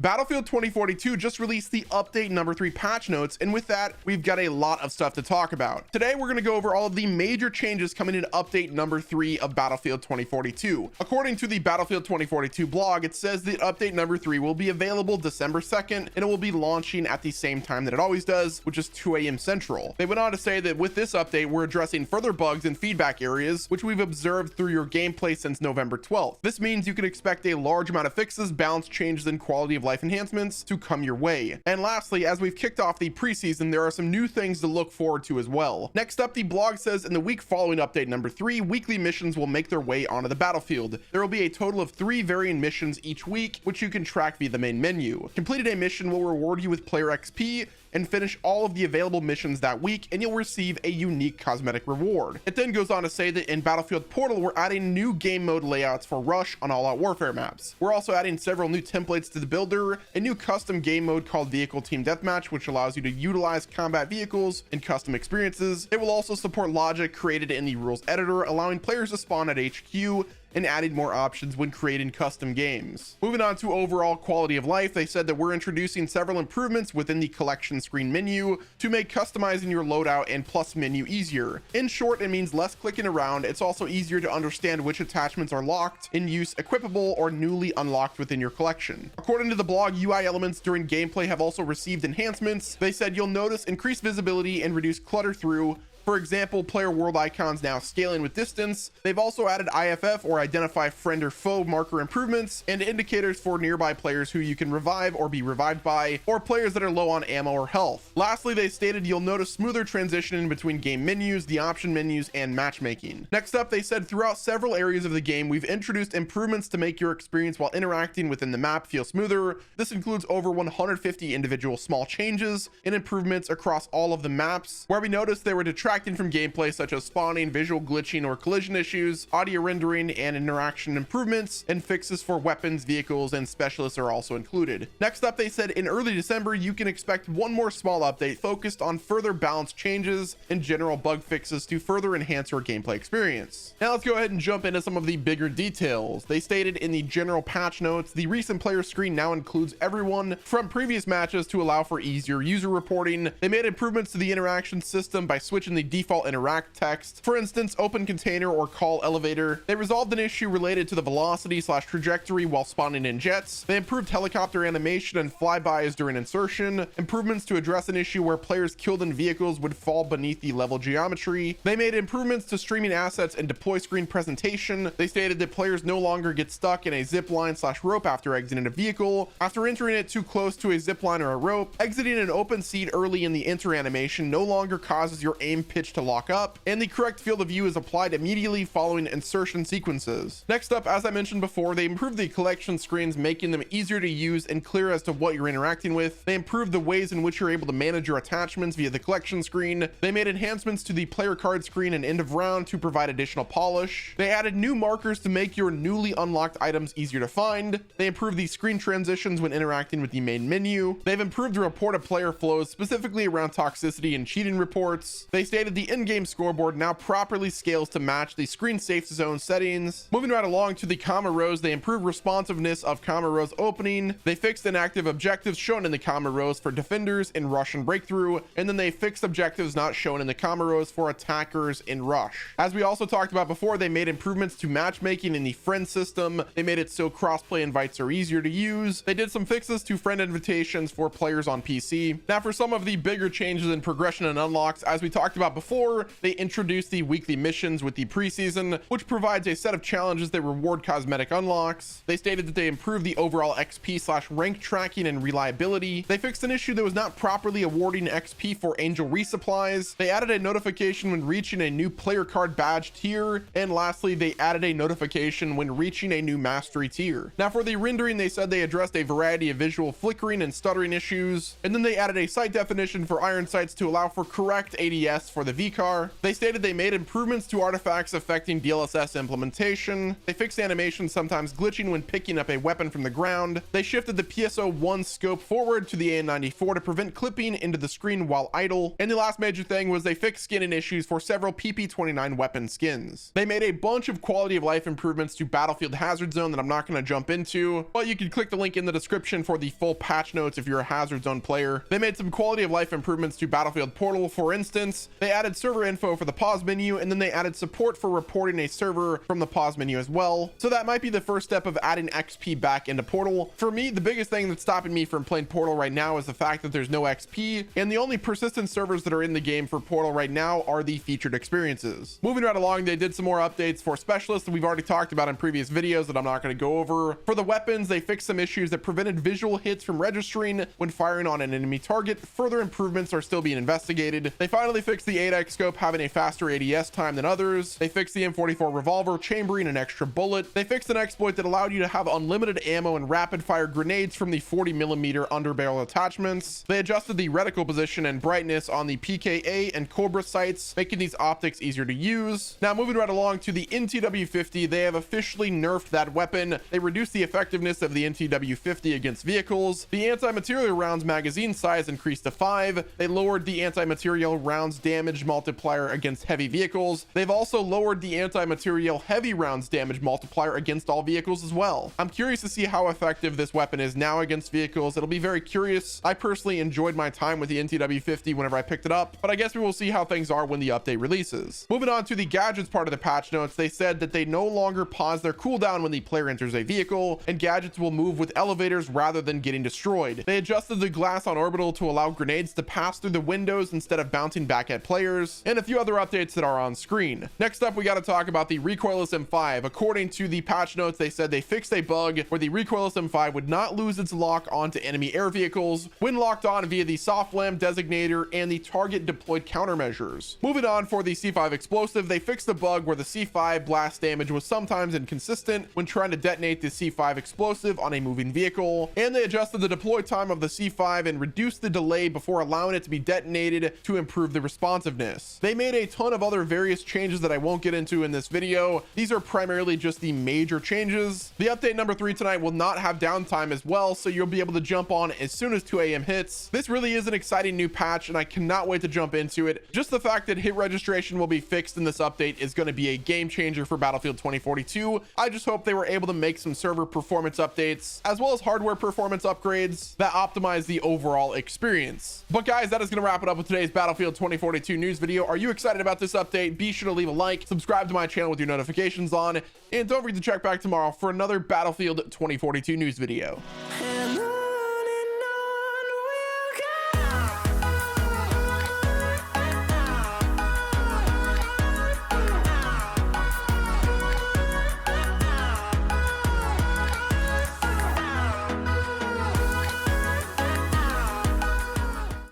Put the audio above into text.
Battlefield 2042 just released the update number 3 patch notes, and with that, we've got a lot of stuff to talk about. Today, we're going to go over all of the major changes coming in update number 3 of Battlefield 2042. According to the Battlefield 2042 blog, it says that update number 3 will be available December 2nd, and it will be launching at the same time that it always does, which is 2 a.m. Central. They went on to say that with this update, we're addressing further bugs and feedback areas, which we've observed through your gameplay since November 12th. This means you can expect a large amount of fixes, balance changes, and quality of life enhancements to come your way. And lastly, as we've kicked off the preseason, there are some new things to look forward to as well. Next up, the blog says in the week following update number 3, weekly missions will make their way onto the battlefield. There will be a total of 3 varying missions each week, which you can track via the main menu. Completed a mission will reward you with player XP, and finish all of the available missions that week, and you'll receive a unique cosmetic reward. It then goes on to say that in Battlefield Portal, we're adding new game mode layouts for Rush on All Out Warfare maps. We're also adding several new templates to the builder, a new custom game mode called Vehicle Team Deathmatch, which allows you to utilize combat vehicles in custom experiences. It will also support logic created in the rules editor, allowing players to spawn at HQ, and added more options when creating custom games. Moving on to overall quality of life, they said that we're introducing several improvements within the collection screen menu to make customizing your loadout and plus menu easier. In short, it means less clicking around. It's also easier to understand which attachments are locked, in use, equipable, or newly unlocked within your collection. According to the blog, UI elements during gameplay have also received enhancements. They said you'll notice increased visibility and reduced clutter through. For example, player world icons now scaling with distance. They've also added IFF, or identify friend or foe marker improvements, and indicators for nearby players who you can revive or be revived by, or players that are low on ammo or health. Lastly, they stated you'll notice smoother transitioning between game menus, the option menus, and matchmaking. Next up, they said throughout several areas of the game, we've introduced improvements to make your experience while interacting within the map feel smoother. This includes over 150 individual small changes and improvements across all of the maps, where we noticed they were detracting from gameplay such as spawning, visual glitching or collision issues, audio rendering, and interaction improvements, and fixes for weapons, vehicles, and specialists are also included. Next up, they said in early December, you can expect one more small update focused on further balance changes and general bug fixes to further enhance your gameplay experience. Now let's go ahead and jump into some of the bigger details. They stated in the general patch notes, the recent player screen now includes everyone from previous matches to allow for easier user reporting. They made improvements to the interaction system by switching the default interact text, for instance, open container or call elevator. They resolved an issue related to the velocity / trajectory while spawning in jets. They improved helicopter animation and flybys during insertion, improvements to address an issue where players killed in vehicles would fall beneath the level geometry. They made improvements to streaming assets and deploy screen presentation. They stated that players no longer get stuck in a zip line / rope after exiting a vehicle. After entering it too close to a zip line or a rope, exiting an open seat early in the enter animation no longer causes your aim pitch to lock up, and the correct field of view is applied immediately following insertion sequences. Next up, as I mentioned before, they improved the collection screens, making them easier to use and clear as to what you're interacting with. They improved the ways in which you're able to manage your attachments via the collection screen. They made enhancements to the player card screen and end of round to provide additional polish. They added new markers to make your newly unlocked items easier to find. They improved the screen transitions when interacting with the main menu. They've improved the report of player flows, specifically around toxicity and cheating reports. They stated the in-game scoreboard now properly scales to match the screen safe zone settings. Moving right along to the comma rows, they improved responsiveness of comma rows opening. They fixed inactive objectives shown in the comma rows for defenders in Rush and Breakthrough, and then they fixed objectives not shown in the comma rows for attackers in Rush. As we also talked about before, they made improvements to matchmaking in the friend system. They made it so crossplay invites are easier to use. They did some fixes to friend invitations for players on PC. Now for some of the bigger changes in progression and unlocks, as we talked about before, they introduced the weekly missions with the preseason, which provides a set of challenges that reward cosmetic unlocks. They stated that they improved the overall XP / rank tracking and reliability. They fixed an issue that was not properly awarding XP for angel resupplies. They added a notification when reaching a new player card badge tier. And lastly, they added a notification when reaching a new mastery tier. Now for the rendering, they said they addressed a variety of visual flickering and stuttering issues. And then they added a sight definition for iron sights to allow for correct ADS for the VCAR. They stated they made improvements to artifacts affecting DLSS implementation. They fixed animations sometimes glitching when picking up a weapon from the ground. They shifted the PSO1 scope forward to the AN94 to prevent clipping into the screen while idle. And the last major thing was they fixed skinning issues for several PP29 weapon skins. They made a bunch of quality of life improvements to Battlefield Hazard Zone that I'm not going to jump into, but you can click the link in the description for the full patch notes if you're a Hazard Zone player. They made some quality of life improvements to Battlefield Portal. For instance, they added server info for the pause menu, and then they added support for reporting a server from the pause menu as well. So that might be the first step of adding XP back into Portal. For me, the biggest thing that's stopping me from playing Portal right now is the fact that there's no XP, and the only persistent servers that are in the game for Portal right now are the featured experiences. Moving right along, they did some more updates for specialists that we've already talked about in previous videos that I'm not going to go over. For the weapons, they fixed some issues that prevented visual hits from registering when firing on an enemy target. Further improvements are still being investigated. They finally fixed the 8x scope having a faster ADS time than others. They fixed the M44 revolver chambering an extra bullet. They fixed an exploit that allowed you to have unlimited ammo and rapid fire grenades from the 40mm underbarrel attachments. They adjusted the reticle position and brightness on the PKA and Cobra sights, making these optics easier to use. Now moving right along to the NTW50, they have officially nerfed that weapon. They reduced the effectiveness of the NTW50 against vehicles. The anti-material rounds magazine size increased to 5. They lowered the anti-material rounds damage multiplier against heavy vehicles. They've also lowered the anti-material heavy rounds damage multiplier against all vehicles as well. I'm curious to see how effective this weapon is now against vehicles. It'll be very curious. I personally enjoyed my time with the NTW50 whenever I picked it up, but I guess we will see how things are when the update releases. Moving on to the gadgets part of the patch notes, they said that they no longer pause their cooldown when the player enters a vehicle, and gadgets will move with elevators rather than getting destroyed. They adjusted the glass on orbital to allow grenades to pass through the windows instead of bouncing back at players, and a few other updates that are on screen. Next up, we got to talk about the recoilless M5. According to the patch notes, they said they fixed a bug where the recoilless M5 would not lose its lock onto enemy air vehicles when locked on via the soft lamp designator and the target deployed countermeasures. Moving on, for the C5 explosive, they fixed a bug where the C5 blast damage was sometimes inconsistent when trying to detonate the C5 explosive on a moving vehicle, and they adjusted the deploy time of the C5 and reduced the delay before allowing it to be detonated to improve the responsiveness. They made a ton of other various changes that I won't get into in this video. These are primarily just the major changes. The update number 3 tonight will not have downtime as well, so you'll be able to jump on as soon as 2 a.m. hits. This really is an exciting new patch, and I cannot wait to jump into it. Just the fact that hit registration will be fixed in this update is going to be a game changer for Battlefield 2042. I just hope they were able to make some server performance updates as well as hardware performance upgrades that optimize the overall experience. But guys, that is going to wrap it up with today's Battlefield 2042 news video. Are you excited about this update? Be sure to leave a like, subscribe to my channel with your notifications on, and don't forget to check back tomorrow for another Battlefield 2042 news video.